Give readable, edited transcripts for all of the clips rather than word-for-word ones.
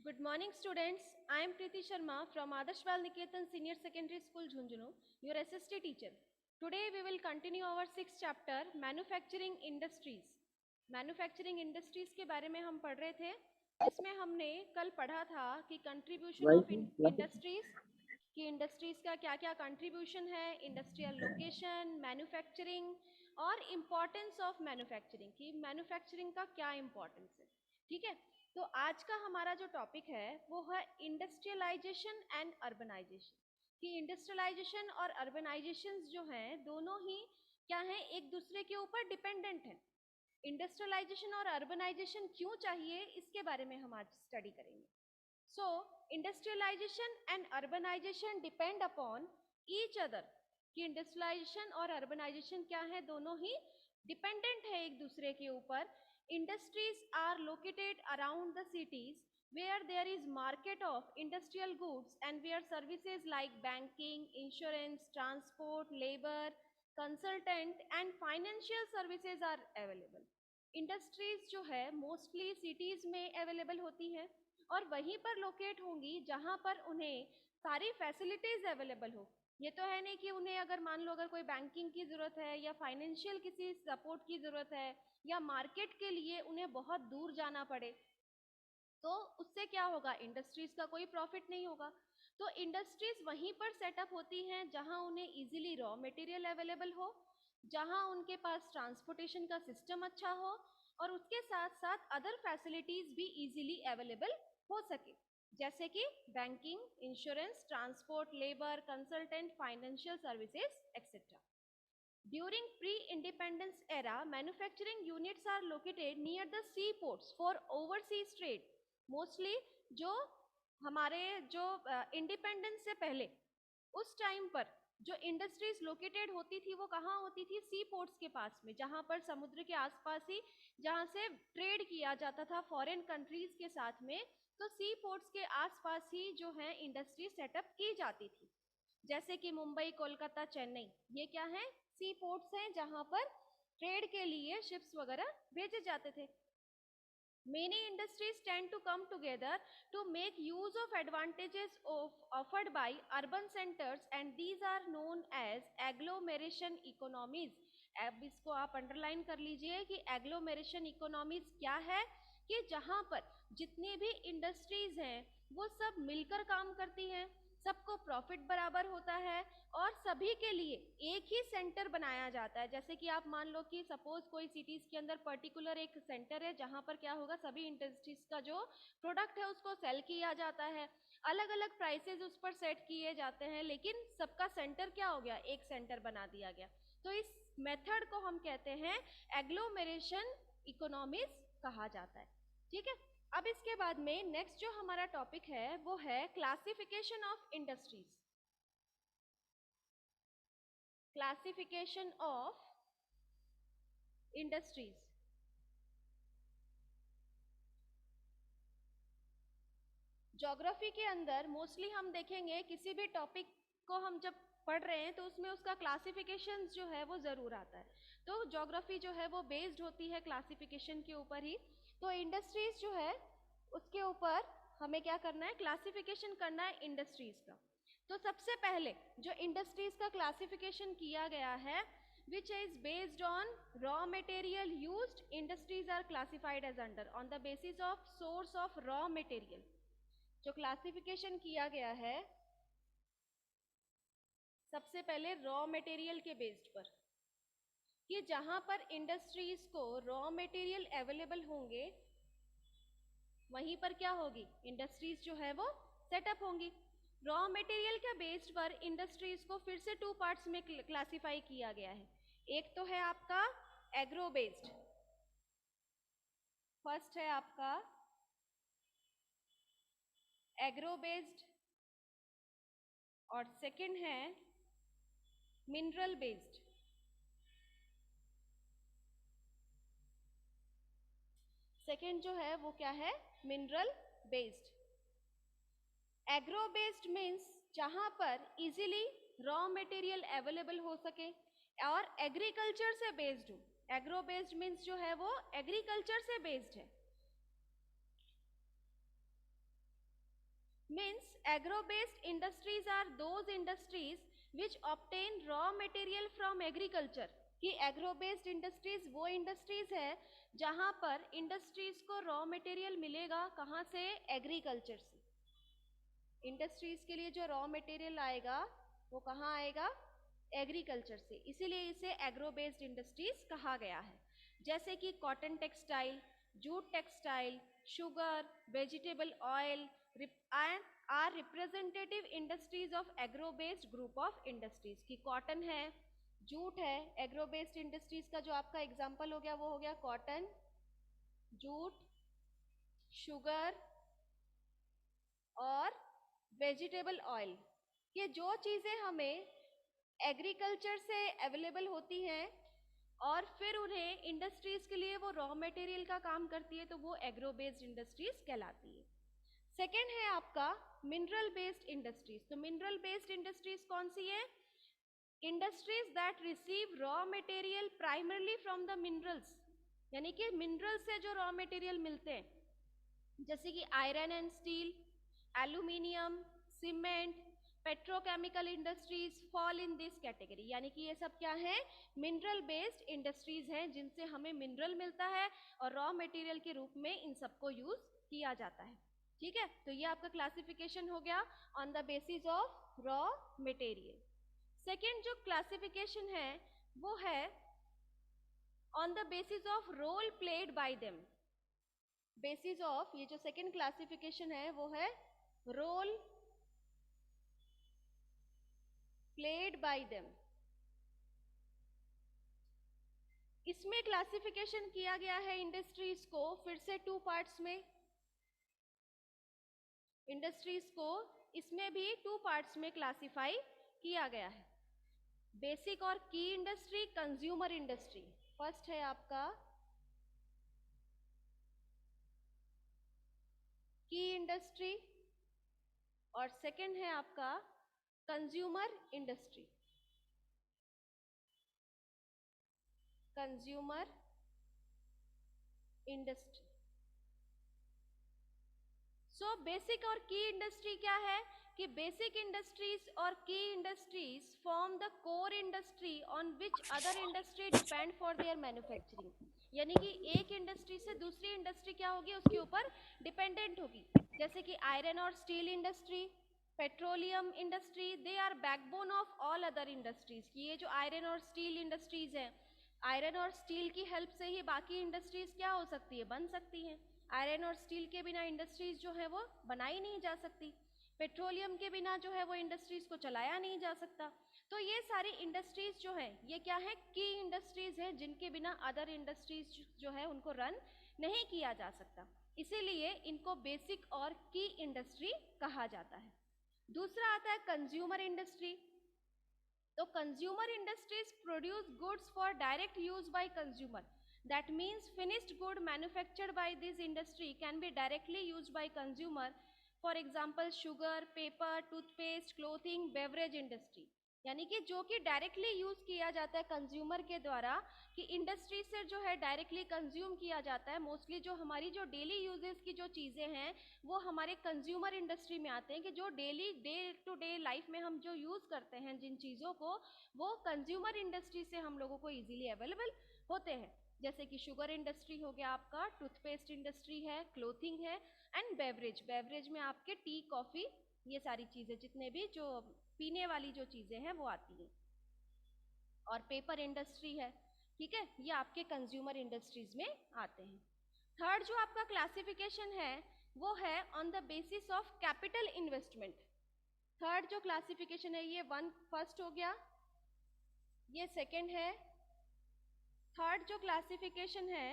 Good morning, students. I am Preeti Sharma from Adarsh Valniketan Senior Secondary School, Jhunjhunu, your SST teacher. Today we will continue our sixth chapter, Manufacturing Industries. Manufacturing Industries के बारे में हम पढ़ रहे थे, जिसमें हमने कल पढ़ा था कि कंट्रीब्यूशन ऑफ इंडस्ट्रीज कि इंडस्ट्रीज का क्या क्या कंट्रीब्यूशन है, इंडस्ट्रियल लोकेशन, मैन्युफैक्चरिंग और इम्पोर्टेंस ऑफ मैन्युफैक्चरिंग कि मैन्युफैक्चरिंग का क्या इम्पोर्टेंस है. ठीक है, तो आज का हमारा जो टॉपिक है वो है इंडस्ट्रियलाइजेशन एंड अर्बनाइजेशन. कि इंडस्ट्रियलाइजेशन और अर्बनाइजेशन जो हैं दोनों ही क्या हैं, एक दूसरे के ऊपर डिपेंडेंट हैं. इंडस्ट्रियलाइजेशन और अर्बनाइजेशन क्यों चाहिए इसके बारे में हम आज स्टडी करेंगे. So, industrialization and urbanization depend upon each other. कि इंडस्ट्रियलाइजेशन और अर्बनाइजेशन क्या है, दोनों ही डिपेंडेंट है एक दूसरे के ऊपर. Industries are located around the cities where there is market of industrial goods and where services like banking, insurance, transport, labor, consultant and financial services are available. Industries जो है मोस्टली सिटीज में available होती हैं और वहीं पर locate होंगी जहां पर उन्हें सारी फैसिलिटीज अवेलेबल हो. ये तो है नहीं कि उन्हें अगर मान लो अगर कोई बैंकिंग की ज़रूरत है या फाइनेंशियल किसी सपोर्ट की ज़रूरत है या मार्केट के लिए उन्हें बहुत दूर जाना पड़े, तो उससे क्या होगा, इंडस्ट्रीज का कोई प्रॉफिट नहीं होगा. तो इंडस्ट्रीज वहीं पर सेटअप होती हैं जहां उन्हें इजीली रॉ मटेरियल अवेलेबल हो, जहां उनके पास ट्रांसपोर्टेशन का सिस्टम अच्छा हो और उसके साथ साथ अदर फैसिलिटीज भी इजीली अवेलेबल हो सके, जैसे कि banking, insurance, transport, labour, consultant, financial services etcetera. During pre-independence era, manufacturing units are located near the seaports for overseas trade. Mostly जो हमारे जो इंडिपेंडेंस से पहले उस टाइम पर जो इंडस्ट्रीज लोकेटेड होती थी वो कहाँ होती थी, सी पोर्ट्स के पास में, जहाँ पर समुद्र के आसपास ही जहाँ से ट्रेड किया जाता था फॉरेन कंट्रीज के साथ में. तो सी पोर्ट्स के आसपास ही जो है इंडस्ट्री सेटअप की जाती थी, जैसे कि मुंबई, कोलकाता, चेन्नई, ये क्या है, सी पोर्ट्स हैं जहां पर ट्रेड के लिए शिप्स वगैरह भेजे जाते थे. Many industries tend to come together to make use of advantages offered by urban centers and these are known as agglomeration economies. अब इसको आप अंडरलाइन कर लीजिए कि एग्लोमेरेशन इकोनॉमीज क्या है, कि जहां पर जितनी भी इंडस्ट्रीज हैं वो सब मिलकर काम करती हैं, सबको प्रॉफिट बराबर होता है और सभी के लिए एक ही सेंटर बनाया जाता है. जैसे कि आप मान लो कि सपोज कोई सिटीज के अंदर पर्टिकुलर एक सेंटर है जहां पर क्या होगा, सभी इंडस्ट्रीज का जो प्रोडक्ट है उसको सेल किया जाता है, अलग अलग प्राइसेस उस पर सेट किए जाते हैं, लेकिन सबका सेंटर क्या हो गया, एक सेंटर बना दिया गया. तो इस मेथड को हम कहते हैं एग्लोमेरेशन इकोनॉमीज कहा जाता है. ठीक है, अब इसके बाद में नेक्स्ट जो हमारा टॉपिक है वो है classification of industries. Classification of industries. Geography के अंदर मोस्टली हम देखेंगे किसी भी टॉपिक को हम जब पढ़ रहे हैं तो उसमें उसका क्लासिफिकेशन जो है वो जरूर आता है. तो ज्योग्राफी जो है वो बेस्ड होती है क्लासिफिकेशन के ऊपर ही. तो इंडस्ट्रीज जो है उसके ऊपर हमें क्या करना है, क्लासिफिकेशन करना है इंडस्ट्रीज का. तो सबसे पहले जो इंडस्ट्रीज का क्लासिफिकेशन किया गया है which is based on raw material used, industries are classified as under on the basis of source of raw material. जो क्लासिफिकेशन किया गया है सबसे पहले रॉ मटेरियल के बेस्ड पर, कि जहां पर इंडस्ट्रीज को रॉ मटेरियल अवेलेबल होंगे वहीं पर क्या होगी, इंडस्ट्रीज जो है वो सेटअप होंगी. रॉ मटेरियल के बेस्ड पर इंडस्ट्रीज को फिर से टू पार्ट्स में क्लासिफाई किया गया है. एक तो है आपका एग्रो बेस्ड, फर्स्ट है आपका एग्रो बेस्ड और सेकंड है मिनरल बेस्ड. सेकंड जो है वो क्या है, mineral based. Agro based means जहां पर इजीली रॉ मटेरियल अवेलेबल हो सके और एग्रीकल्चर से बेस्ड हो. एग्रो बेस्ड मीन्स जो है वो एग्रीकल्चर से बेस्ड है. Means agro-based industries are those industries which obtain raw material from agriculture. कि एग्रो बेस्ड इंडस्ट्रीज वो इंडस्ट्रीज है जहां पर इंडस्ट्रीज को रॉ मटेरियल मिलेगा कहां से, एग्रीकल्चर से। इंडस्ट्रीज के लिए जो रॉ मटेरियल आएगा वो कहाँ आएगा, एग्रीकल्चर से, इसीलिए इसे एग्रो बेस्ड इंडस्ट्रीज कहा गया है। जैसे कि cotton textile, jute textile, sugar, vegetable oil and are representative industries of agro based group of industries. की कॉटन है, जूट है, एग्रो बेस्ड इंडस्ट्रीज का जो आपका एग्जांपल हो गया वो हो गया कॉटन, जूट, शुगर और वेजिटेबल ऑयल। ये जो चीजें हमें एग्रीकल्चर से अवेलेबल होती हैं और फिर उन्हें इंडस्ट्रीज के लिए वो रॉ मटेरियल का काम करती है, तो वो एग्रो बेस्ड इंडस्ट्रीज कहलाती है। सेकेंड है आपका मिनरल बेस्ड इंडस्ट्रीज। तो मिनरल बेस्ड इंडस्ट्रीज कौन सी है, industries that receive raw material primarily from the minerals, यानी कि मिनरल से जो रॉ मटेरियल मिलते हैं, जैसे कि iron and steel, aluminium, cement, petrochemical industries fall in this category. यानी कि ये सब क्या है, मिनरल बेस्ड इंडस्ट्रीज हैं जिनसे हमें मिनरल मिलता है और रॉ मटेरियल के रूप में इन सबको यूज किया जाता है। ठीक है, तो ये आपका क्लासिफिकेशन हो गया on the basis of raw material. Second जो क्लासिफिकेशन है वो है on the basis of role played by them. Basis of, ये जो सेकेंड क्लासिफिकेशन है वो है रोल प्लेड बाय देम। इसमें क्लासिफिकेशन किया गया है इंडस्ट्रीज को फिर से टू पार्ट्स में। इंडस्ट्रीज को इसमें भी टू पार्ट्स में क्लासिफाई किया गया है, बेसिक और की इंडस्ट्री, कंज्यूमर इंडस्ट्री। फर्स्ट है आपका की इंडस्ट्री और सेकंड है आपका consumer industry. Consumer industry. So basic और की इंडस्ट्री क्या है कि बेसिक इंडस्ट्रीज और की industries form the core industry on which other industry depend for their manufacturing. यानी कि एक इंडस्ट्री से दूसरी इंडस्ट्री क्या होगी, उसके ऊपर डिपेंडेंट होगी। जैसे कि आयरन और steel industry, petroleum industry, they are backbone of all other industries. ये जो आयरन और स्टील इंडस्ट्रीज हैं, आयरन और स्टील की हेल्प से ही बाकी इंडस्ट्रीज क्या हो सकती है, बन सकती हैं। आयरन और स्टील के बिना इंडस्ट्रीज जो है वो बनाई नहीं जा सकती, पेट्रोलियम के बिना जो है वो इंडस्ट्रीज को चलाया नहीं जा सकता। तो ये सारी इंडस्ट्रीज जो है ये क्या है, की इंडस्ट्रीज है जिनके बिना अदर इंडस्ट्रीज जो है उनको रन नहीं किया जा सकता, इसीलिए इनको बेसिक और की इंडस्ट्री कहा जाता है। दूसरा आता है कंज्यूमर इंडस्ट्री। तो consumer industries produce goods for direct use by consumer. That means finished good manufactured by this industry can be directly used by consumer. For example, sugar, paper, toothpaste, clothing, beverage industry. यानी कि जो कि directly use किया जाता है consumer के द्वारा, कि इंडस्ट्री से जो है डायरेक्टली कंज्यूम किया जाता है। मोस्टली जो हमारी जो डेली यूजेस की जो चीज़ें हैं वो हमारे कंज्यूमर इंडस्ट्री में आते हैं, कि जो daily day to day life में हम जो यूज़ करते हैं जिन चीज़ों को, वो कंज्यूमर इंडस्ट्री से हम लोगों को ईजिली अवेलेबल होते हैं। जैसे कि शुगर इंडस्ट्री हो गया आपका, टूथपेस्ट इंडस्ट्री है, क्लोथिंग है एंड बेवरेज। बेवरेज में आपके टी, कॉफ़ी, ये सारी चीज़ें जितने भी जो पीने वाली जो चीज़ें हैं वो आती हैं। और पेपर इंडस्ट्री है, ठीक है, ये आपके कंज्यूमर इंडस्ट्रीज में आते हैं। थर्ड जो आपका क्लासिफिकेशन है वो है on the basis of capital investment. Third जो क्लासिफिकेशन है ये फर्स्ट हो गया, ये सेकेंड है। थर्ड जो क्लासिफिकेशन है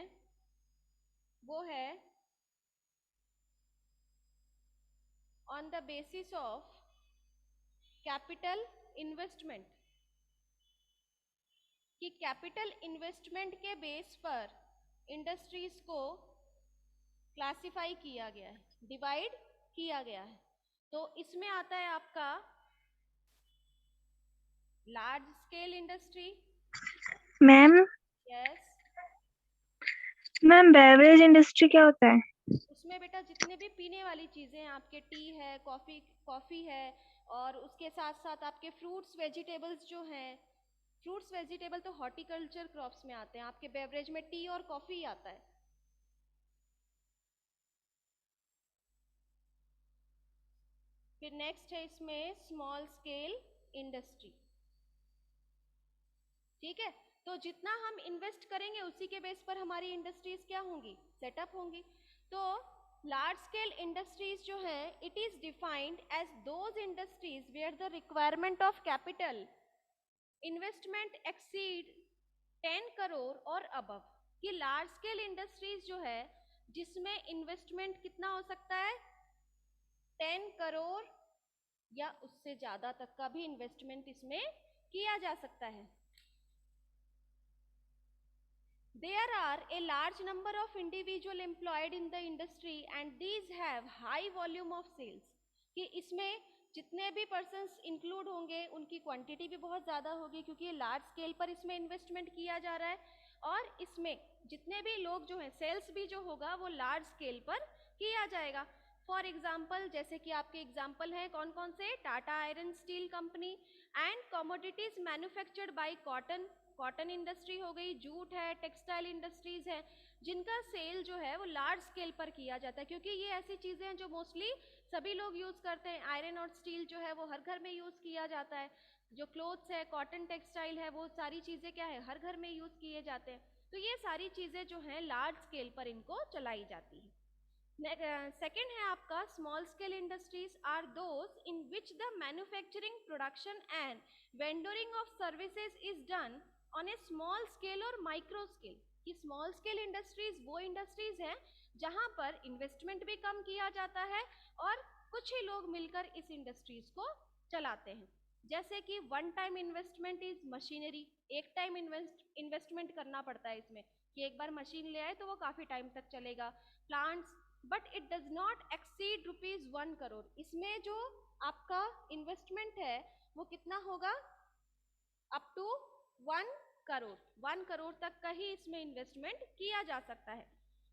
वो है on the basis of capital investment, कि कैपिटल इन्वेस्टमेंट के बेस पर इंडस्ट्रीज को क्लासिफाई किया गया है, डिवाइड किया गया है। तो इसमें आता है आपका large scale industry. Ma'am yes, ma'am beverage industry क्या होता है? उसमें उसमें बेटा जितने भी पीने वाली चीजें हैं, आपके टी है, कॉफी है, और उसके साथ साथ आपके फ्रूट्स वेजिटेबल्स जो हैं, फ्रूट्स वेजिटेबल तो हॉर्टिकल्चर क्रॉप्स में आते हैं, आपके बेवरेज में टी और कॉफी आता है। फिर नेक्स्ट है इसमें स्मॉल स्केल इंडस्ट्री। ठीक है, तो जितना हम इन्वेस्ट करेंगे उसी के बेस पर हमारी इंडस्ट्रीज क्या होंगी, सेटअप होंगी। तो लार्ज स्केल इंडस्ट्रीज जो है, it is defined as those industries where the requirement of capital investment exceed 10 crore और अबव। कि लार्ज स्केल इंडस्ट्रीज जो है जिसमें इन्वेस्टमेंट कितना हो सकता है, 10 करोड़ या उससे ज्यादा तक का भी इन्वेस्टमेंट इसमें किया जा सकता है। There are a large number of individual employed in the industry and these have high volume of sales। कि इसमें जितने भी पर्सन्स इंक्लूड होंगे उनकी क्वांटिटी भी बहुत ज़्यादा होगी, क्योंकि ये लार्ज स्केल पर इसमें इन्वेस्टमेंट किया जा रहा है, और इसमें जितने भी लोग जो हैं, सेल्स भी जो होगा वो लार्ज स्केल पर किया जाएगा। फॉर एग्जाम्पल, जैसे कि आपके एग्जाम्पल हैं कौन कौन से, Tata iron steel company and commodities manufactured by cotton industry हो गई, जूट है, टेक्सटाइल इंडस्ट्रीज है, जिनका सेल जो है वो लार्ज स्केल पर किया जाता है, क्योंकि ये ऐसी चीजें हैं जो मोस्टली सभी लोग यूज करते हैं। आयरन और स्टील जो है वो हर घर में यूज किया जाता है, जो क्लोथ्स है, कॉटन टेक्सटाइल है, वो सारी चीजें क्या है, हर घर में यूज किए जाते हैं। तो ये सारी चीजें जो हैं लार्ज स्केल पर इनको चलाई जाती है। सेकेंड है आपका small scale industries are those in which the manufacturing, production and vendoring of services is done on a small scale और माइक्रो स्केल। कि स्मॉल स्केल इंडस्ट्रीज वो इंडस्ट्रीज हैं जहां पर इन्वेस्टमेंट भी कम किया जाता है और कुछ ही लोग मिलकर इस इंडस्ट्रीज को चलाते हैं। जैसे कि one time investment is machinery, एक टाइम इन्वेस्टमेंट करना पड़ता है इसमें, कि एक बार मशीन ले आए तो वो काफी टाइम तक चलेगा। Plants, but it does not exceed ₹1 crore. इसमें जो आपका इन्वेस्टमेंट है वो कितना होगा, अप टू 1 करोड़, 1 करोड़ तक का ही इसमें इन्वेस्टमेंट किया जा सकता है।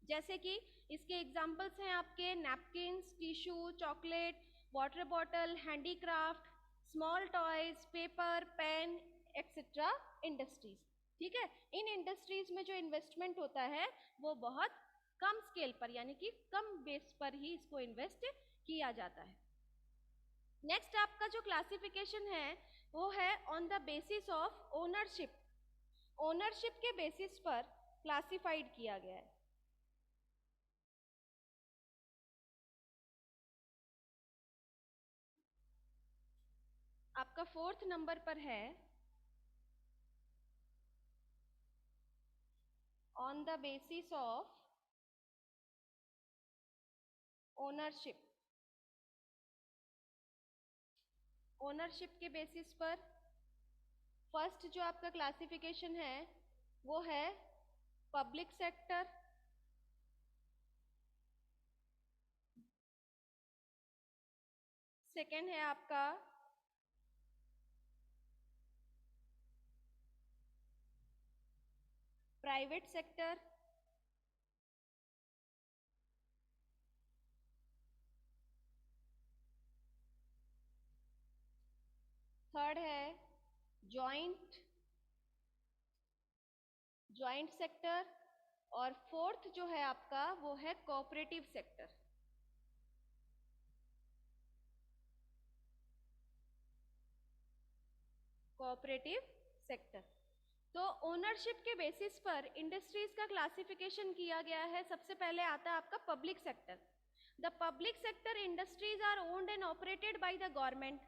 जैसे कि इसके एग्जाम्पल्स हैं आपके napkins, tissue, chocolate, water bottle, handicraft, small toys, paper, pen etcetera industries. ठीक है, इन इंडस्ट्रीज में जो इन्वेस्टमेंट होता है वो बहुत कम स्केल पर, यानी कि कम बेस पर ही इसको इन्वेस्ट किया जाता है। नेक्स्ट आपका जो क्लासिफिकेशन है वो है on the basis of ownership. Ownership के बेसिस पर क्लासिफाइड किया गया है। आपका 4th नंबर पर है on the basis of ownership. Ownership के बेसिस पर फर्स्ट जो आपका क्लासिफिकेशन है वो है पब्लिक सेक्टर, सेकेंड है आपका प्राइवेट सेक्टर, थर्ड है जॉइंट सेक्टर, और फोर्थ जो है आपका वो है कोऑपरेटिव सेक्टर। Cooperative sector. तो ओनरशिप के बेसिस पर इंडस्ट्रीज का क्लासिफिकेशन किया गया है। सबसे पहले आता है आपका public sector. The public sector industries are owned and operated by the government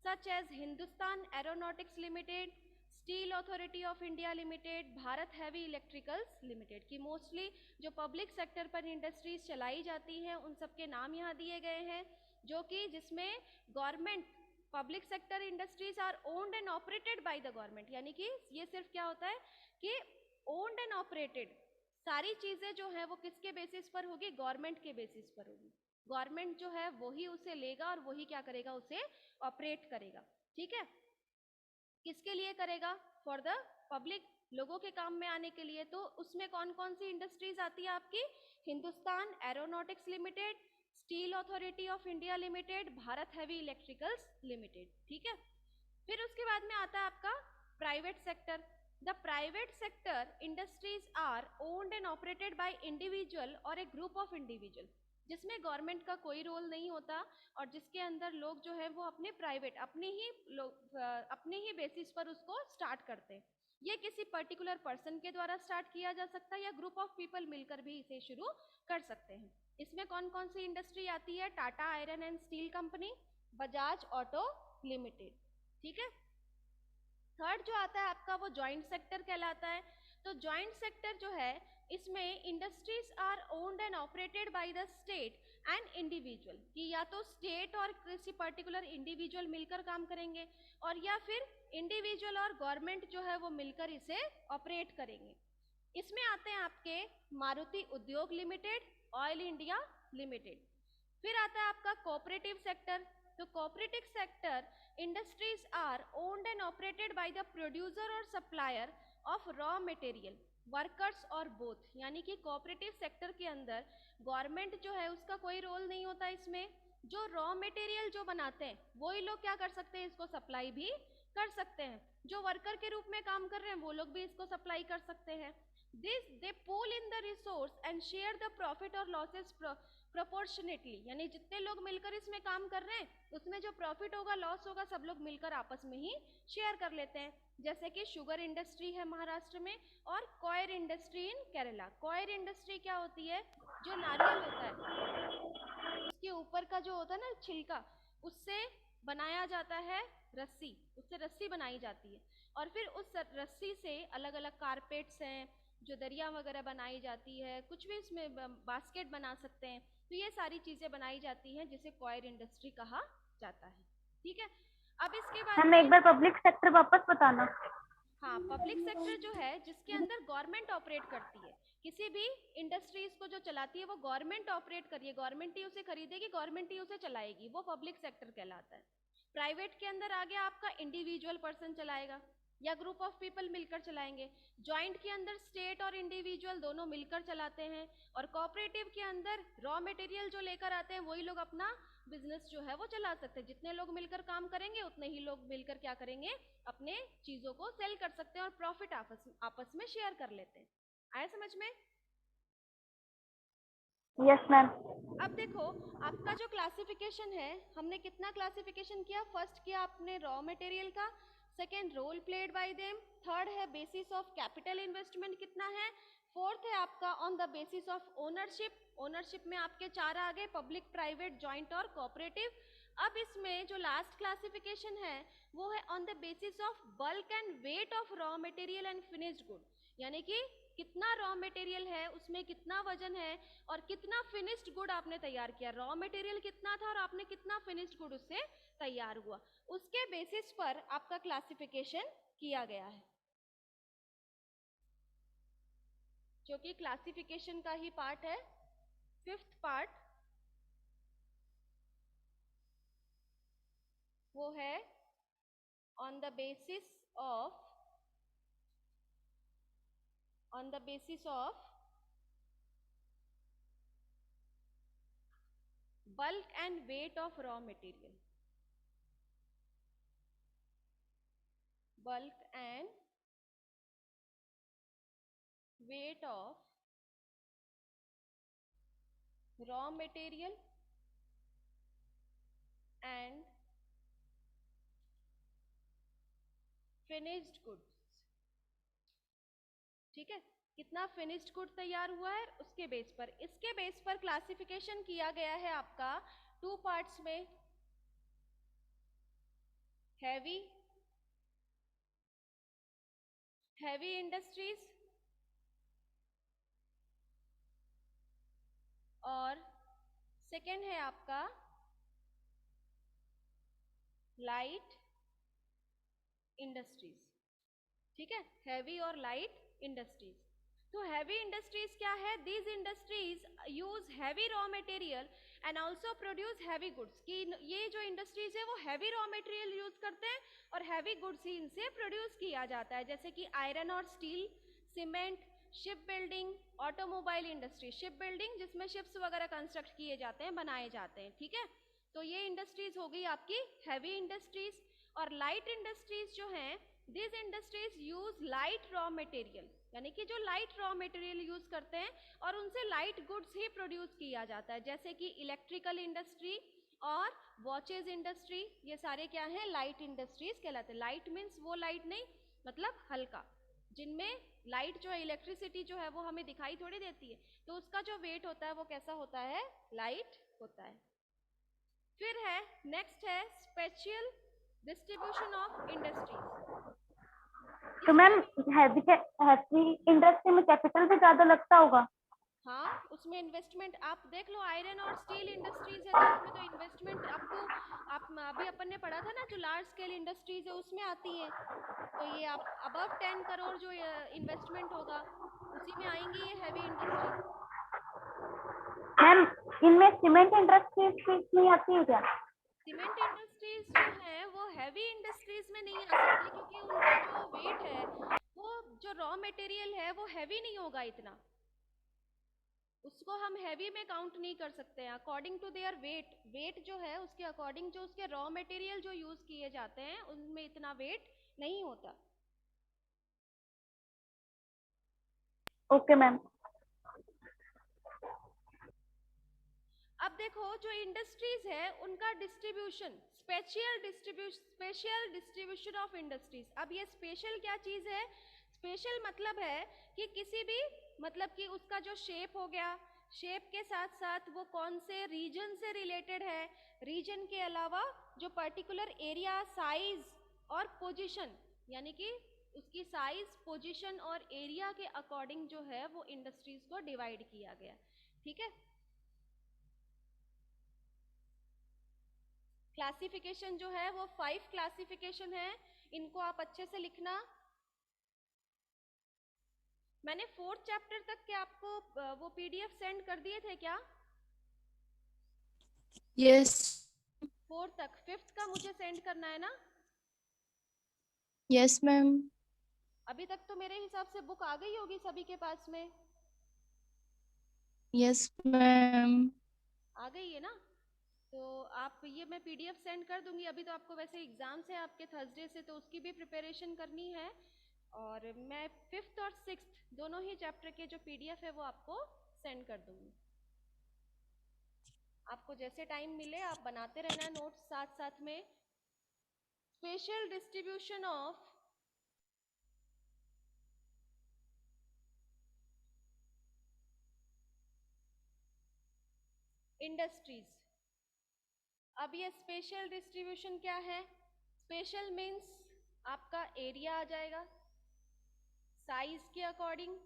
such as Hindustan Aeronautics Limited, Steel Authority of India Limited, Bharat Heavy Electricals Limited. की मोस्टली जो पब्लिक सेक्टर पर इंडस्ट्रीज चलाई जाती हैं उन सबके नाम यहाँ दिए गए हैं, जो कि जिसमें government, public sector industries are owned and operated by the government, यानी कि ये सिर्फ क्या होता है कि ओन्ड एंड ऑपरेटेड, सारी चीजें जो है वो किसके बेसिस पर होगी, गवर्नमेंट के बेसिस पर होगी। गवर्नमेंट जो है वही उसे लेगा और वही क्या करेगा, उसे ऑपरेट करेगा। ठीक है, किसके लिए करेगा, फॉर द पब्लिक, लोगों के काम में आने के लिए। तो उसमें कौन कौन सी इंडस्ट्रीज आती है आपकी, Hindustan Aeronautics Limited, Steel Authority of India Limited, Bharat Heavy Electricals Limited. ठीक है, फिर उसके बाद में आता है आपका private sector. The private sector industries are owned and operated by individual और ए ग्रुप ऑफ इंडिविजुअल, जिसमें गवर्नमेंट का कोई रोल नहीं होता और जिसके अंदर लोग जो है वो अपने प्राइवेट अपने ही बेसिस पर उसको स्टार्ट करते हैं। ये किसी पर्टिकुलर पर्सन के द्वारा स्टार्ट किया जा सकता है या ग्रुप ऑफ पीपल मिलकर भी इसे शुरू कर सकते हैं। इसमें कौन कौन सी इंडस्ट्री आती है? Tata iron and steel company, Bajaj auto limited. ठीक है, थर्ड जो आता है आपका वो जॉइंट सेक्टर कहलाता है। तो जॉइंट सेक्टर जो है इसमें industries are owned and operated by the state and individual, कि या तो स्टेट और किसी पर्टिकुलर इंडिविजुअल मिलकर काम करेंगे और या फिर इंडिविजुअल और गवर्नमेंट जो है वो मिलकर इसे ऑपरेट करेंगे। इसमें आते हैं आपके मारुति उद्योग लिमिटेड, ऑयल इंडिया लिमिटेड। फिर आता है आपका कोऑपरेटिव सेक्टर। तो cooperative sector industries are owned and operated by the producer और supplier of raw material, workers और बोथ, यानी कि कोऑपरेटिव सेक्टर के अंदर गवर्नमेंट जो है उसका कोई रोल नहीं होता। इसमें जो रॉ मटेरियल जो बनाते हैं वही लोग क्या कर सकते हैं, इसको सप्लाई भी कर सकते हैं। जो वर्कर के रूप में काम कर रहे हैं वो लोग भी इसको सप्लाई कर सकते हैं। They pool in the resource and share the profit और लॉसेस प्रोपोर्शनेटली, यानी जितने लोग मिलकर इसमें काम कर रहे हैं उसमें जो प्रॉफिट होगा लॉस होगा सब लोग मिलकर आपस में ही शेयर कर लेते हैं। जैसे कि शुगर इंडस्ट्री है महाराष्ट्र में और coir industry in Kerala. Coir industry क्या होती है? जो नारियल होता है उसके ऊपर का जो होता है ना छिलका, उससे बनाया जाता है रस्सी, उससे रस्सी बनाई जाती है और फिर उस रस्सी से अलग अलग कारपेट्स हैं, जो दरिया वगैरह बनाई जाती है, कुछ भी इसमें बास्केट बना सकते हैं। तो ये सारी चीजें बनाई जाती हैं जिसे कॉयर इंडस्ट्री कहा जाता है। ठीक है, अब इसके बाद हम एक बार पब्लिक सेक्टर वापस बताना। हाँ, पब्लिक सेक्टर जो है जिसके अंदर गवर्नमेंट ऑपरेट करती है, किसी भी इंडस्ट्रीज को जो चलाती है वो गवर्नमेंट ऑपरेट करिए, गवर्नमेंट ही उसे खरीदेगी, गवर्नमेंट ही उसे चलाएगी, वो पब्लिक सेक्टर कहलाता है। प्राइवेट के अंदर आ गया आपका इंडिविजुअल पर्सन चलाएगा या ग्रुप ऑफ पीपल मिलकर चलाएंगे। जॉइंट के अंदर स्टेट और इंडिविजुअल दोनों मिलकर चलाते हैं और कोऑपरेटिव के अंदर रॉ मटेरियल जो लेकर आते हैं वही लोग अपना बिजनेस जो है वो चला सकते हैं। जितने लोग मिलकर काम करेंगे उतने ही लोग मिलकर क्या करेंगे, अपने चीजों को सेल कर सकते हैं और प्रॉफिट आपस में शेयर कर लेते हैं। आया समझ में? Yes ma'am. अब देखो आपका जो क्लासिफिकेशन है, हमने कितना क्लासिफिकेशन किया? फर्स्ट किया आपने रॉ मटेरियल का, second role played by them, third है बेसिस ऑफ कैपिटल इन्वेस्टमेंट कितना है, फोर्थ है आपका on the basis of ownership. Ownership में आपके चार आ गए, पब्लिक, प्राइवेट, जॉइंट और कोऑपरेटिव। अब इसमें जो लास्ट क्लासिफिकेशन है वो है on the basis of bulk and weight of raw material and finished good, यानी कि कितना रॉ मटेरियल है, उसमें कितना वजन है और कितना फिनिश्ड गुड आपने तैयार किया। रॉ मटेरियल कितना था और आपने कितना फिनिश्ड गुड उससे तैयार हुआ, उसके बेसिस पर आपका क्लासिफिकेशन किया गया है, जो कि क्लासिफिकेशन का ही पार्ट है, फिफ्थ पार्ट वो है on the basis of bulk and weight of raw material, bulk and weight of raw material and finished goods। ठीक है, कितना फिनिश्ड गुड तैयार हुआ है उसके बेस पर, इसके बेस पर क्लासिफिकेशन किया गया है आपका टू पार्ट्स में, हैवी इंडस्ट्रीज और सेकेंड है आपका लाइट इंडस्ट्रीज। ठीक है, हैवी और लाइट इंडस्ट्रीज। तो हैवी इंडस्ट्रीज क्या है? These industries use heavy raw material and also produce heavy goods, कि ये जो इंडस्ट्रीज है वो हैवी रॉ मटेरियल यूज करते हैं और हैवी गुड्स ही इनसे प्रोड्यूस किया जाता है, जैसे कि आयरन और steel, cement, ship building, automobile industry. Ship building जिसमें शिप्स वगैरह कंस्ट्रक्ट किए जाते हैं, बनाए जाते हैं, ठीक है। तो ये इंडस्ट्रीज हो गई आपकी हैवी इंडस्ट्रीज। और लाइट इंडस्ट्रीज जो हैं, this industries use light raw material, यानी कि जो लाइट रॉ मटेरियल यूज करते हैं और उनसे लाइट गुड्स ही प्रोड्यूस किया जाता है, जैसे कि इलेक्ट्रिकल इंडस्ट्री और वॉचेज इंडस्ट्री। ये सारे क्या हैं, लाइट इंडस्ट्रीज कहलाते हैं। लाइट मीन्स वो लाइट नहीं, मतलब हल्का, जिनमें लाइट जो है, इलेक्ट्रिसिटी जो है वो हमें दिखाई थोड़ी देती है, तो उसका जो वेट होता है वो कैसा होता है, लाइट होता है। फिर है नेक्स्ट है स्पेशल डिस्ट्रीब्यूशन ऑफ इंडस्ट्रीज। तो मैम हैवी हैवी इंडस्ट्री में कैपिटल भी ज्यादा लगता होगा। हाँ, उसमें इन्वेस्टमेंट आप देख लो, आयरन और स्टील इंडस्ट्रीज है तो उसमें तो इन्वेस्टमेंट आपको, आप अभी अपन ने पढ़ा था ना, जो लार्ज स्केल इंडस्ट्रीज है उसमें आती है। तो ये आप अबव 10 करोड़ जो इन्वेस्टमेंट होगा उसी में आएंगी ये हैवी इंडस्ट्री। मैम इनमें सीमेंट इंडस्ट्रीज नहीं आती है क्या। सीमेंट इंडस्ट्रीज जो है वो हैवी इंडस्ट्रीज में नहीं आ सकती, क्योंकि उनका जो वेट है, वो जो रॉ मटेरियल है वो हैवी नहीं होगा इतना, उसको हम हैवी में काउंट नहीं कर सकते हैं। According to their weight, weight जो है उसके अकॉर्डिंग जो उसके रॉ मटेरियल जो यूज किए जाते हैं उनमें इतना वेट नहीं होता। Okay ma'am. अब देखो, जो इंडस्ट्रीज है उनका distribution, special distribution of industries. अब ये स्पेशल क्या चीज है, स्पेशल मतलब है कि किसी भी, मतलब कि उसका जो शेप हो गया, शेप के साथ साथ वो कौन से रीजन से रिलेटेड है, रीजन के अलावा जो पर्टिकुलर एरिया, साइज और पोजीशन, यानी कि उसकी साइज, पोजीशन और एरिया के अकॉर्डिंग जो है वो इंडस्ट्रीज को डिवाइड किया गया, ठीक है। क्लासिफिकेशन जो है वो 5 क्लासिफिकेशन है, इनको आप अच्छे से लिखना। मैंने 4th चैप्टर तक के आपको वो पीडीएफ सेंड कर दिए थे क्या। यस 4th तक, 5th का मुझे सेंड करना है ना। Yes ma'am. अभी तक तो मेरे हिसाब से बुक आ गई होगी सभी के पास में, यस मैम। आ गई है ना। तो आप ये मैं पीडीएफ सेंड कर दूंगी। अभी तो आपको वैसे एग्जाम्स है आपके थर्सडे से, तो उसकी भी प्रिपरेशन करनी है। और मैं 5th और 6th दोनों ही चैप्टर के जो पीडीएफ है वो आपको सेंड कर दूंगी। आपको जैसे टाइम मिले आप बनाते रहना नोट्स साथ साथ में। Special distribution of industries. अब ये स्पेशल डिस्ट्रीब्यूशन क्या है, स्पेशल मीन्स आपका एरिया आ जाएगा, साइज के अकॉर्डिंग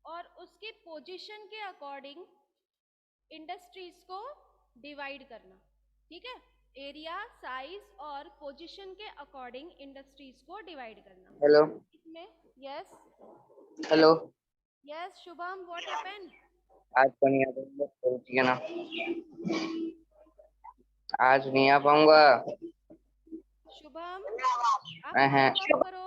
और उसके पोजीशन के अकॉर्डिंग इंडस्ट्रीज को डिवाइड करना, ठीक है। एरिया, साइज और पोजीशन के अकॉर्डिंग इंडस्ट्रीज को डिवाइड करना। हेलो इसमें yes hello. Yes Shubham, what happened. आज तो नहीं आ पाऊंगा, ठीक है ना। आज नहीं आ पाऊंगा। शुभम आप माइक ऑफ करो।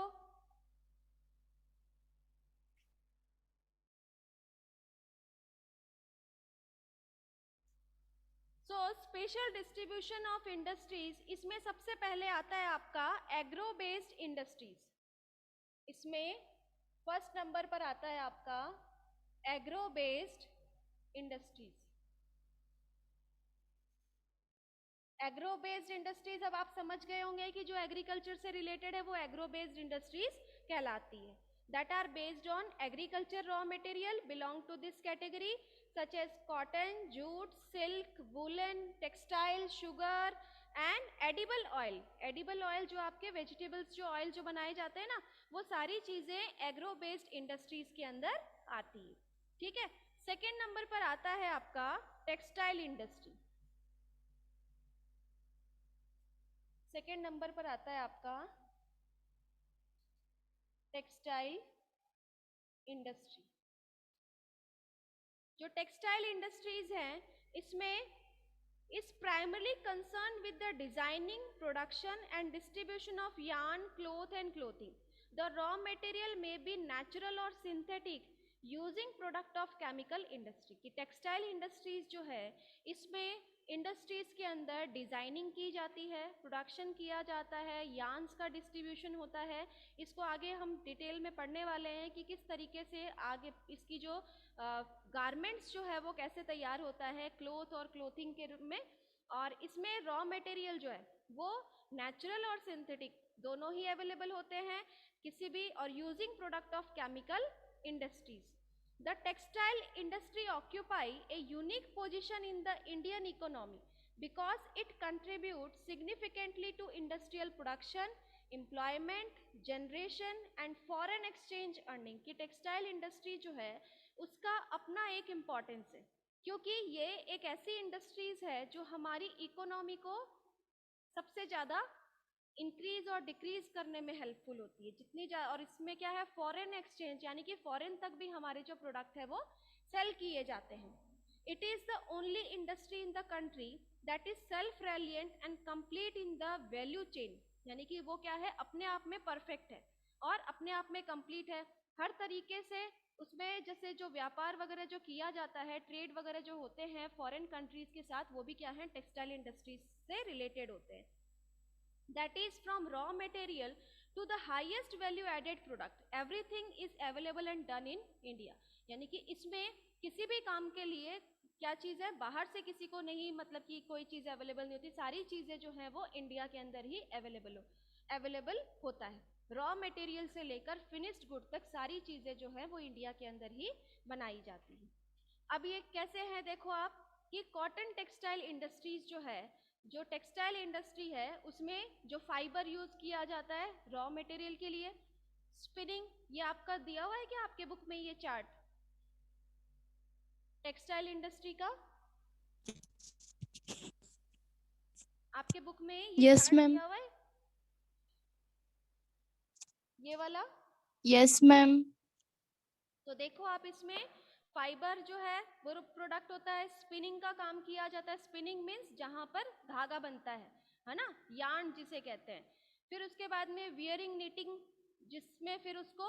So special distribution of industries, इसमें सबसे पहले आता है आपका एग्रो बेस्ड इंडस्ट्रीज। इसमें फर्स्ट नंबर पर आता है आपका agro based industries. Agro based industries, अब आप समझ गए होंगे कि जो एग्रीकल्चर से रिलेटेड है वो एग्रो बेस्ड इंडस्ट्रीज कहलाती है। That are based on agriculture raw material belong to this category such as cotton, jute, silk, woollen, textile, sugar and edible oil. Edible oil जो आपके वेजिटेबल्स जो ऑयल जो बनाए जाते हैं ना, वो सारी चीजें एग्रो बेस्ड इंडस्ट्रीज के अंदर आती है, ठीक है। सेकेंड नंबर पर आता है आपका टेक्सटाइल इंडस्ट्री। सेकेंड नंबर पर आता है आपका टेक्सटाइल इंडस्ट्री। जो टेक्सटाइल इंडस्ट्रीज हैं इसमें is primarily concerned with the designing, production and distribution of yarn, cloth and clothing. The raw material may be natural or synthetic using product of chemical industry, कि textile industries जो है इसमें industries के अंदर designing की जाती है, production किया जाता है, यार्न्स का डिस्ट्रीब्यूशन होता है। इसको आगे हम डिटेल में पढ़ने वाले हैं कि किस तरीके से आगे इसकी जो गारमेंट्स जो है वो कैसे तैयार होता है क्लोथ और क्लोथिंग के रूप में। और इसमें रॉ मटेरियल जो है वो नेचुरल और सिंथेटिक दोनों ही अवेलेबल होते हैं किसी भी, और using product of chemical industries. The textile industry occupy a unique position in the Indian economy because it contributes significantly to industrial production, employment generation and foreign exchange earning. कि textile industry जो है उसका अपना एक importance है, क्योंकि ये एक ऐसी इंडस्ट्रीज है जो हमारी इकोनॉमी को सबसे ज़्यादा इंक्रीज और डिक्रीज करने में हेल्पफुल होती है जितनी और इसमें क्या है, फॉरेन एक्सचेंज, यानी कि फॉरेन तक भी हमारे जो प्रोडक्ट है वो सेल किए जाते हैं। It is the only industry in the country that is self reliant and complete in the value chain, यानी कि वो क्या है, अपने आप में परफेक्ट है और अपने आप में कंप्लीट है हर तरीके से। उसमें जैसे जो व्यापार वगैरह जो किया जाता है, ट्रेड वगैरह जो होते हैं फॉरेन कंट्रीज के साथ, वो भी क्या है, टेक्सटाइल इंडस्ट्रीज से रिलेटेड होते हैं। That is from raw material to the highest value added product, everything is available and done in India. यानी कि इसमें किसी भी काम के लिए क्या चीज़ है, बाहर से किसी को नहीं, मतलब कि कोई चीज़ अवेलेबल नहीं होती, सारी चीज़ें जो है वो इंडिया के अंदर ही अवेलेबल होता है। रॉ मटेरियल से लेकर फिनिश्ड गुड तक सारी चीज़ें जो है वो इंडिया के अंदर ही बनाई जाती है। अब ये कैसे है, देखो आप कि कॉटन टेक्सटाइल इंडस्ट्रीज जो है, जो टेक्सटाइल इंडस्ट्री है उसमें जो फाइबर यूज किया जाता है रॉ मटेरियल के लिए, स्पिनिंग, ये आपका दिया हुआ है क्या आपके बुक में ये चार्ट टेक्सटाइल इंडस्ट्री का, आपके बुक में ये यस चार्ट मैम। दिया हुआ है ये वाला? Yes ma'am. तो देखो आप इसमें फाइबर जो है वो प्रोडक्ट होता है, स्पिनिंग का काम किया जाता है, स्पिनिंग मीन्स जहाँ पर धागा बनता है ना, यार्न जिसे कहते हैं। फिर उसके बाद में वियरिंग नीटिंग, जिसमें फिर उसको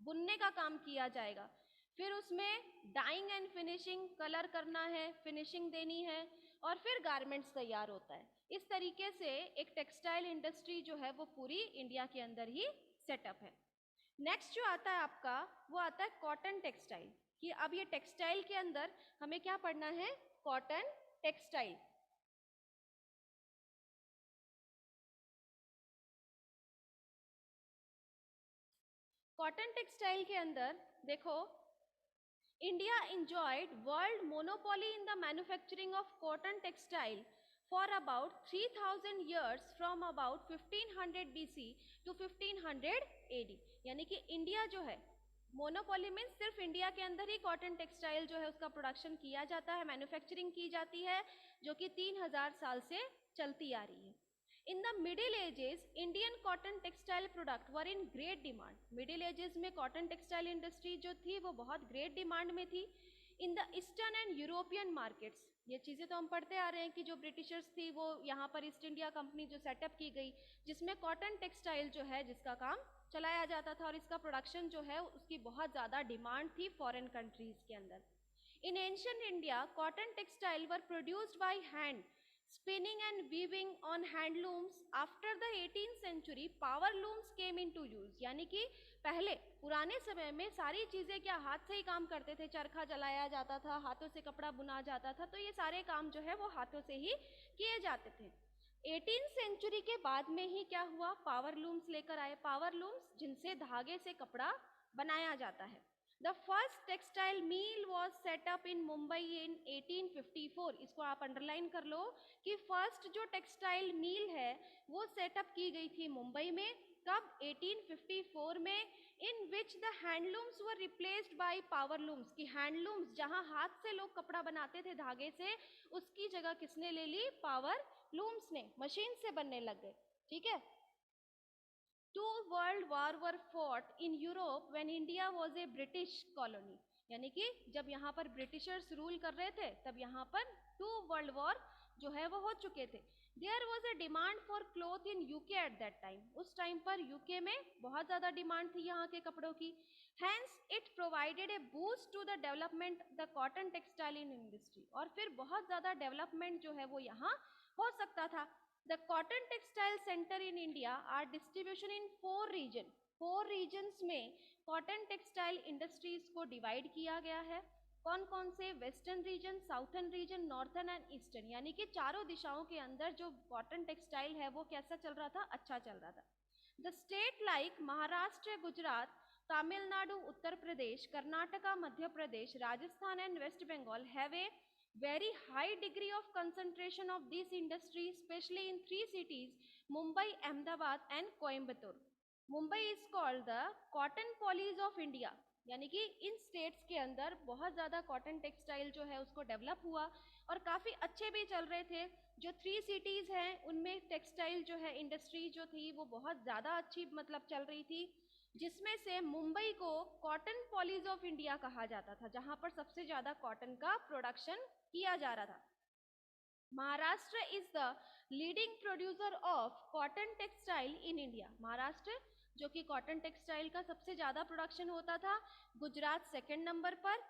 बुनने का काम किया जाएगा। फिर उसमें डाइंग एंड फिनिशिंग, कलर करना है, फिनिशिंग देनी है, और फिर गारमेंट्स तैयार होता है। इस तरीके से एक टेक्सटाइल इंडस्ट्री जो है वो पूरी इंडिया के अंदर ही सेटअप है। नेक्स्ट जो आता है आपका वो आता है कॉटन टेक्सटाइल, कि अब ये टेक्सटाइल के अंदर हमें क्या पढ़ना है, कॉटन टेक्सटाइल। कॉटन टेक्सटाइल के अंदर देखो, India enjoyed world monopoly in the manufacturing of cotton textile for about 3000 years from about 1500 BC to 1500 AD। यानी कि इंडिया जो है, मोनोपोली में सिर्फ इंडिया के अंदर ही कॉटन टेक्सटाइल जो है उसका प्रोडक्शन किया जाता है, मैन्युफैक्चरिंग की जाती है, जो कि 3000 साल से चलती आ रही है। In the middle ages Indian cotton textile product were in great demand. Middle ages में कॉटन टेक्सटाइल इंडस्ट्री जो थी वो बहुत ग्रेट डिमांड में थी। In the eastern and European markets, ये चीज़ें तो हम पढ़ते आ रहे हैं कि जो ब्रिटिशर्स थी वो यहाँ पर ईस्ट इंडिया कंपनी जो सेटअप की गई, जिसमें कॉटन टेक्सटाइल जो है जिसका काम चलाया जाता था और इसका प्रोडक्शन जो है उसकी बहुत ज़्यादा डिमांड थी फॉरेन कंट्रीज के अंदर। इन ancient India cotton textile were produced by hand, spinning and weaving on handlooms. After the 18th century power looms came into use। यानी कि पहले पुराने समय में सारी चीज़ें क्या हाथ से ही काम करते थे, चरखा जलाया जाता था, हाथों से कपड़ा बुना जाता था, तो ये सारे काम जो है वो हाथों से ही किए जाते थे। 18th सेंचुरी के बाद में ही क्या हुआ, पावर लूम्स लेकर आए। पावर लूम्स जिनसे धागे से कपड़ा बनाया जाता है। The first textile mill was set up in Mumbai in 1854। इसको आप अंडरलाइन कर लो कि फर्स्ट जो टेक्सटाइल मिल है वो सेटअप की गई थी मुंबई में, कब, 1854 में। In which the handlooms were replaced by power looms, की हैंडलूम्स जहां हाथ से लोग कपड़ा बनाते थे धागे से, उसकी जगह किसने ले ली, पावर लूम्स ने, मशीन से बनने लग गए। ठीक है। Two world war were fought in Europe when India was a British colony। यानी कि जब यहाँ पर ब्रिटिशर्स रूल कर रहे थे तब यहाँ पर 2 वर्ल्ड वॉर जो है वो हो चुके थे। There was a demand for cloth in UK at that time, उस टाइम पर यूके में बहुत ज्यादा डिमांड थी यहाँ के कपड़ों की। Hence it provided a boost to the development the cotton textile in industry, और फिर बहुत ज्यादा डेवलपमेंट जो है वो यहाँ हो सकता था। The cotton textile centre in India are distribution in 4 region, 4 regions में कॉटन टेक्सटाइल इंडस्ट्रीज को डिवाइड किया गया है। कौन कौन से? Western region, southern region, northern and eastern, यानी कि चारों दिशाओं के अंदर जो कॉटन टेक्सटाइल है वो कैसा चल रहा था? अच्छा चल रहा था। The state like Maharashtra, Gujarat, Tamilnadu, Uttar Pradesh, Karnataka, Madhya Pradesh, Rajasthan and West Bengal have a very high degree of concentration of this industry, especially in 3 cities, Mumbai, Ahmedabad and Coimbatore. Mumbai is called the cotton police of India, यानी कि इन स्टेट्स के अंदर बहुत ज़्यादा cotton textile जो है उसको develop हुआ और काफ़ी अच्छे भी चल रहे थे। जो 3 सिटीज़ हैं उनमें टेक्सटाइल जो है इंडस्ट्री जो थी वो बहुत ज़्यादा अच्छी मतलब चल रही थी, जिसमें से मुंबई को कॉटन पॉलिस ऑफ इंडिया कहा जाता था, जहां पर सबसे ज्यादा कॉटन का प्रोडक्शन किया जा रहा था। Maharashtra is the leading producer of cotton textile in India, Maharashtra जो कि कॉटन टेक्सटाइल का सबसे ज्यादा प्रोडक्शन होता था। गुजरात सेकंड नंबर पर,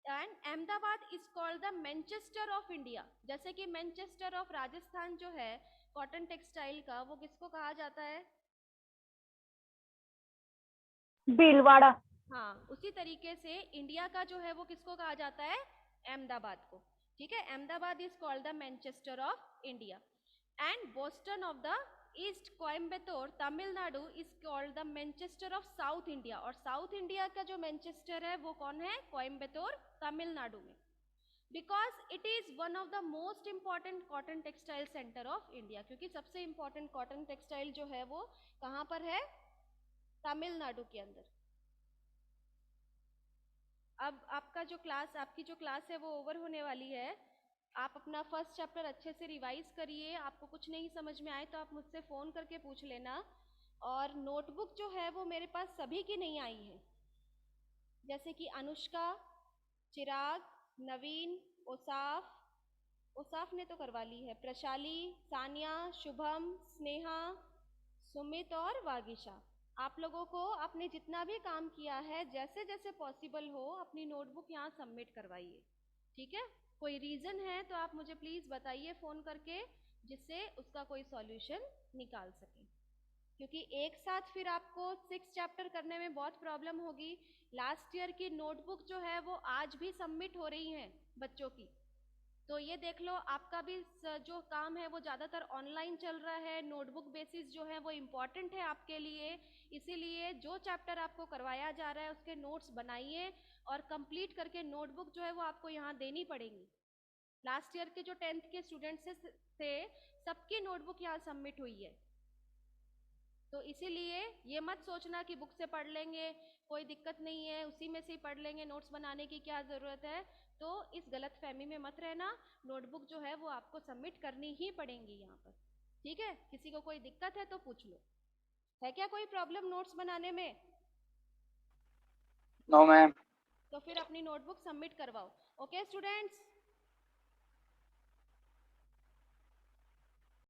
and Ahmedabad is called the Manchester of India, जैसे कि मैनचेस्टर ऑफ राजस्थान जो है कॉटन टेक्सटाइल का, वो किसको कहा जाता है? भीलवाड़ा। हाँ, उसी तरीके से इंडिया का जो है वो किसको कहा जाता है? अहमदाबाद को। ठीक है, Ahmedabad is called the Manchester of India. And Boston of the east, Coimbatore, Tamil Nadu is called the Manchester of south India, और साउथ इंडिया का जो मैनचेस्टर है वो कौन है? कोयम्बतूर, तमिलनाडु में। Because it is one of the most important cotton textile centre of India, क्योंकि सबसे इंपॉर्टेंट कॉटन टेक्सटाइल जो है वो कहाँ पर है? तमिलनाडु के अंदर। अब आपकी जो क्लास है वो ओवर होने वाली है। आप अपना फर्स्ट चैप्टर अच्छे से रिवाइज करिए। आपको कुछ नहीं समझ में आए तो आप मुझसे फ़ोन करके पूछ लेना। और नोटबुक जो है वो मेरे पास सभी की नहीं आई है, जैसे कि अनुष्का, चिराग, नवीन, ओसाफ ने तो करवा ली है, प्रशाली, सानिया, शुभम, स्नेहा, सुमित और वागीशा। आप लोगों को आपने जितना भी काम किया है जैसे जैसे पॉसिबल हो अपनी नोटबुक यहाँ सबमिट करवाइए, ठीक है? कोई रीज़न है तो आप मुझे प्लीज़ बताइए फ़ोन करके, जिससे उसका कोई सॉल्यूशन निकाल सकें, क्योंकि एक साथ फिर आपको 6 चैप्टर करने में बहुत प्रॉब्लम होगी। लास्ट ईयर की नोटबुक जो है वो आज भी सबमिट हो रही हैं बच्चों की, तो ये देख लो। आपका भी जो काम है वो ज़्यादातर ऑनलाइन चल रहा है, नोटबुक बेसिस जो है वो इम्पॉर्टेंट है आपके लिए, इसीलिए जो चैप्टर आपको करवाया जा रहा है उसके नोट्स बनाइए और कंप्लीट करके नोटबुक जो है वो आपको यहाँ देनी पड़ेगी। लास्ट ईयर के जो 10th के स्टूडेंट्स थे सबकी नोटबुक यहाँ सबमिट हुई है, तो इसीलिए ये मत सोचना कि बुक से पढ़ लेंगे कोई दिक्कत नहीं है, उसी में से ही पढ़ लेंगे, नोट्स बनाने की क्या ज़रूरत है। तो इस गलत फहमी में मत रहना, नोटबुक जो है वो आपको सबमिट करनी ही पड़ेंगी यहाँ पर, ठीक है? किसी को कोई दिक्कत है तो पूछ लो। है क्या कोई प्रॉब्लम नोट्स बनाने में? No ma'am. तो फिर अपनी नोटबुक सबमिट करवाओ। Okay students.